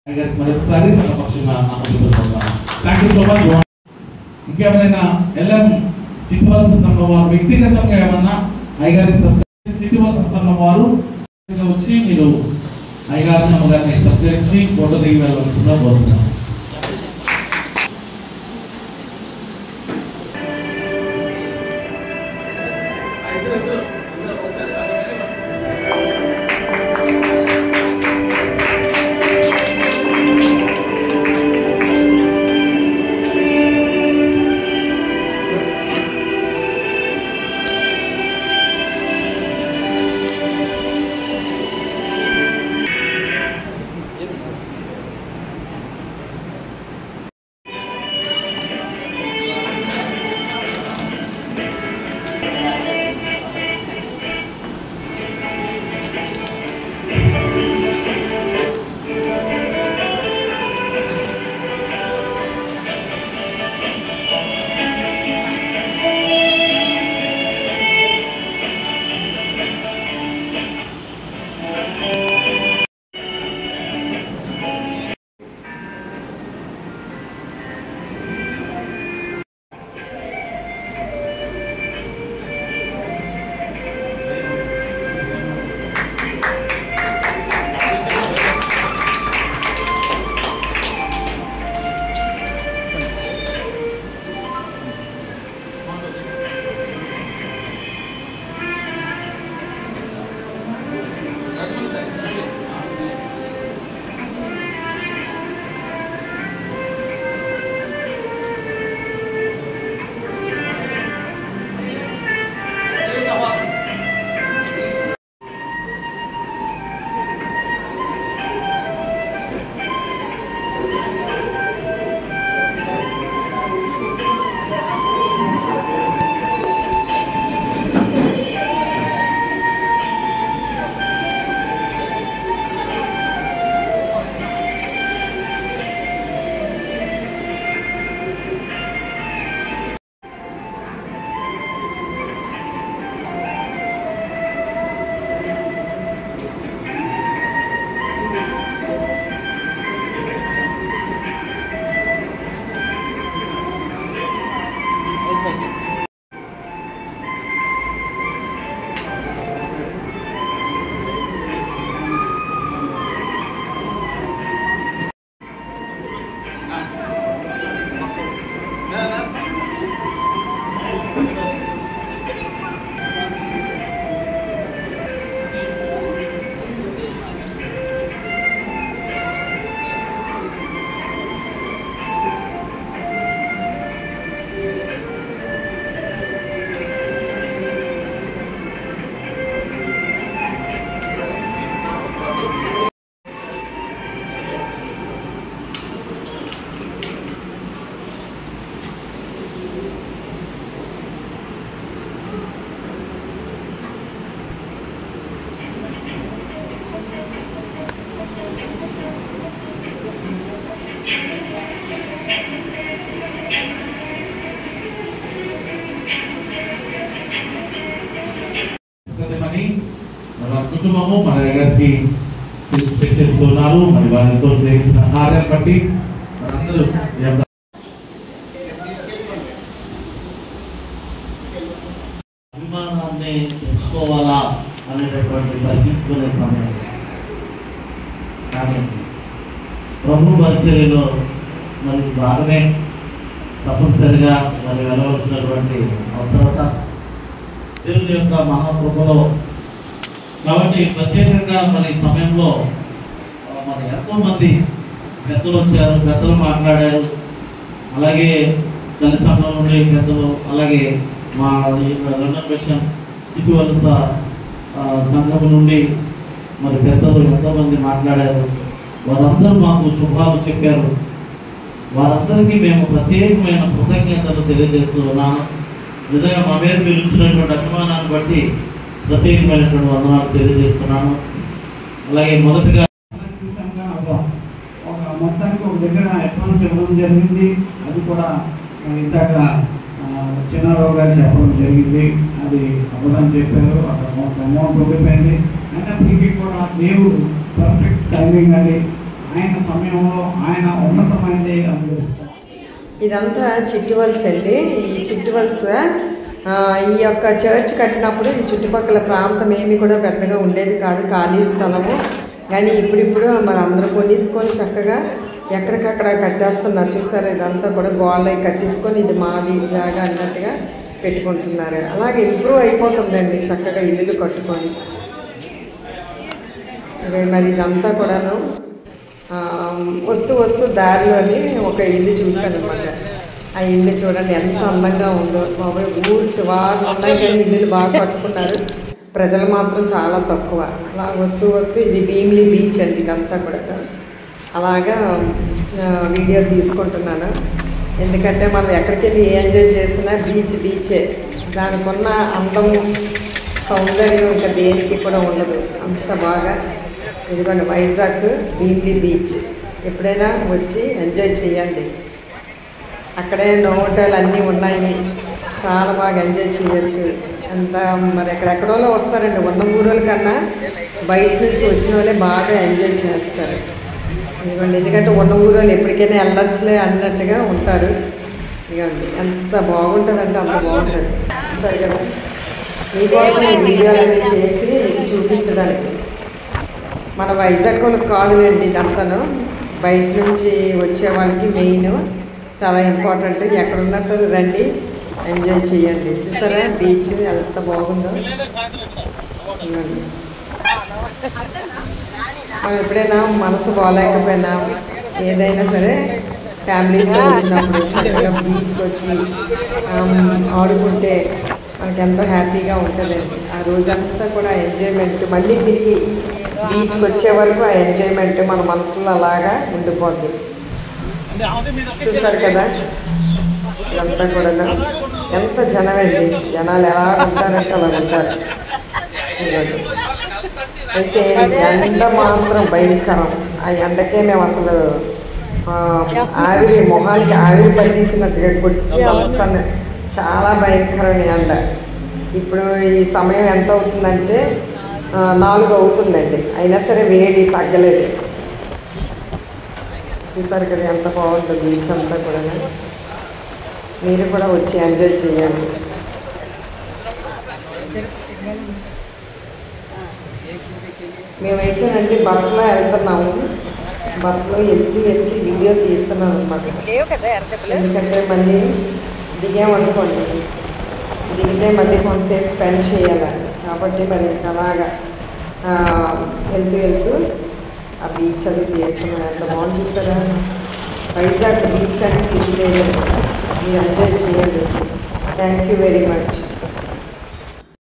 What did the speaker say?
మరొకసారి సభపక్షంగా thank you so much. ఇంకేమైనా LM Chittuvalasa సంఘం వారు వ్యక్తిగతంగా ఏమన్నా అయ్యగారి చిట్టువలస సంఘం వారు వచ్చి మీరు అయ్యగారిని అమ్మగారిని సత్కరించి ఫోటో దిగి వెళ్ళవలసిందిగా కోరుతున్నాను. కుటుంబము మన దగ్గరికి పిలిచి చేస్తున్నారు. మరి వారితో చేసిన కార్యం బట్టి మనందరూ అభిమానాన్ని తెచ్చుకోవాలా అనేటటువంటి ప్రశ్నించుకునే సమయం. కానీ ప్రభు పరిచర్యలో మరి బాగానే తప్పనిసరిగా మరి వెళ్ళవలసినటువంటి అవసరత దేవుని యొక్క మహాకృపలో. కాబట్టి ప్రత్యేకంగా మరి సమయంలో మరి ఎంతోమంది పెద్దలు వచ్చారు, పెద్దలు మాట్లాడారు. అలాగే తల్లి సంఘం నుండి పెద్దలు, అలాగే మా లండన్ మిషన్ చిట్టువలస సంఘం నుండి మరి పెద్దలు ఎంతోమంది మాట్లాడారు. వారందరూ మాకు శుభాలు చెప్పారు. వారందరికీ మేము ప్రత్యేకమైన కృతజ్ఞతలు తెలియజేస్తూ ఉన్నాము. నిజంగా మా మీద మీరు ఇచ్చినటువంటి అభిమానాన్ని బట్టి ప్రత్యేకమైనటువంటి వందనాలు తెలియజేస్తున్నాను. అలాగే మొదటిగా మొత్తానికి ఒక దగ్గర అడ్వాన్స్ ఇవ్వడం జరిగింది. అది కూడా ఇందాక చిన్నారావు గారు చెప్పడం జరిగింది. అది అవ్వదని చెప్పారు. అక్కడ అమౌంట్ ఉండిపోయింది. అయినప్పటికీ కూడా దేవుడు పర్ఫెక్ట్ టైమింగ్ అది ఆయన సమయంలో ఆయన ఉన్నతమైనది అనుభవిస్తారు. ఇదంతా చిట్టువలస అండి. ఈ చిట్టువలస ఈ యొక్క చర్చ్ కట్టినప్పుడు ఈ చుట్టుపక్కల ప్రాంతం ఏమి కూడా పెద్దగా ఉండేది కాదు, ఖాళీ స్థలము. కానీ ఇప్పుడిప్పుడు మరి అందరూ కొనేసుకొని చక్కగా ఎక్కడికక్కడ కట్టేస్తున్నారు. చూసారు, ఇదంతా కూడా గోళ్ళై కట్టేసుకొని ఇది మాది జాగా అన్నట్టుగా పెట్టుకుంటున్నారు. అలాగే ఇంప్రూవ్ అయిపోతుందండి చక్కగా ఇల్లులు కట్టుకొని. మరి ఇదంతా కూడాను వస్తూ దారిలోని ఒక ఇల్లు చూశాను అనమాట. ఆ ఇల్లు చూడండి ఎంత అందంగా ఉందో బాబాయ్. ఊరు చివారు ఉన్నాయి కానీ ఇల్లులు బాగా కట్టుకున్నారు, ప్రజలు మాత్రం చాలా తక్కువ. అలా వస్తూ ఇది భీమిలి బీచ్ అండి. ఇదంతా కూడా అలాగా వీడియో తీసుకుంటున్నాను. ఎందుకంటే మనం ఎక్కడికి వెళ్ళి ఎంజాయ్ చేసినా బీచే. దానికి ఉన్న అందము సౌందర్యం ఇంకా దేనికి కూడా ఉండదు, అంత బాగా. ఇదిగోండి వైజాగ్ భీమిలి బీచ్. ఎప్పుడైనా వచ్చి ఎంజాయ్ చేయండి. అక్కడే హోటల్ అన్నీ ఉన్నాయి, చాలా బాగా ఎంజాయ్ చేయొచ్చు. అంత మరి ఎక్కడెక్కడో వస్తారండి, ఉన్న ఊరోళ్ళ కన్నా బయట నుంచి వచ్చిన వాళ్ళే బాగా ఎంజాయ్ చేస్తారు. ఇదిగోండి, ఎందుకంటే ఉన్న ఊరోళ్ళు ఎప్పటికైనా వెళ్ళొచ్చులే అన్నట్టుగా ఉంటారు. ఇదిగోండి ఎంత బాగుంటుందంటే అంత బాగుంటుంది. సరే కదా, మీకోసం ఈ వీడియోలన్నీ చేసి మీకు చూపించడానికి. మన వైజాగ్ వాళ్ళకి కాదులేండి, ఇదంతాను బయట నుంచి వచ్చే వాళ్ళకి మెయిన్ చాలా ఇంపార్టెంట్. ఎక్కడున్నా సరే రండి, ఎంజాయ్ చేయండి. చూసారా బీచ్ ఎంత బాగుందో. మనం ఎప్పుడైనా మనసు బాగాలేకపోయినా ఏదైనా సరే ఫ్యామిలీస్తో వచ్చినప్పుడు చక్కగా బీచ్కి వచ్చి ఆడుకుంటే మనకి ఎంతో హ్యాపీగా ఉంటుందండి. ఆ రోజంతా కూడా ఎంజాయ్మెంట్, మళ్ళీ తిరిగి బీచ్కి వచ్చే వరకు ఆ ఎంజాయ్మెంట్ మన మనసులో అలాగా ఉండిపోద్ది. చూసారు కదా ఇదంతా కూడా ఎంత జనమండి. జనాలు ఎలా ఉంటారంటే అలా ఉంటారు. అయితే ఎండ మాత్రం భయంకరం. ఆ ఎండకే మేము అసలు ఆవిరి మొహానికి ఆవిరి పట్టేసినట్టుగా కొట్టి అంత చాలా భయంకరమైన ఎండ. ఇప్పుడు ఈ సమయం ఎంత అవుతుందంటే 4 అవుతుందండి, అయినా సరే వేడి తగ్గలేదు. చూసారు కదా ఎంత బాగుంటుంది బీచ్ అంతా కూడా. మీరు కూడా వచ్చి ఎంజాయ్ చేయండి. మేమైతేనండి బస్సులో వెళ్తున్నాము. బస్సులో ఎత్తి వీడియో తీస్తున్నాను అనమాట. ఎందుకంటే మళ్ళీ దిగామనుకోండి, దిగితే మళ్ళీ కొంతసేపు స్పెండ్ చేయాలి. కాబట్టి మరి అలాగా వెళ్తూ ఆ బీచ్ అది చేస్తున్నాను. ఎంత బాగుంది చూసారా. వైజాగ్ బీచ్ అని విజిట్ అయ్యారు. మీరు ఎంజాయ్ చేయండి వచ్చి. Thank you very much.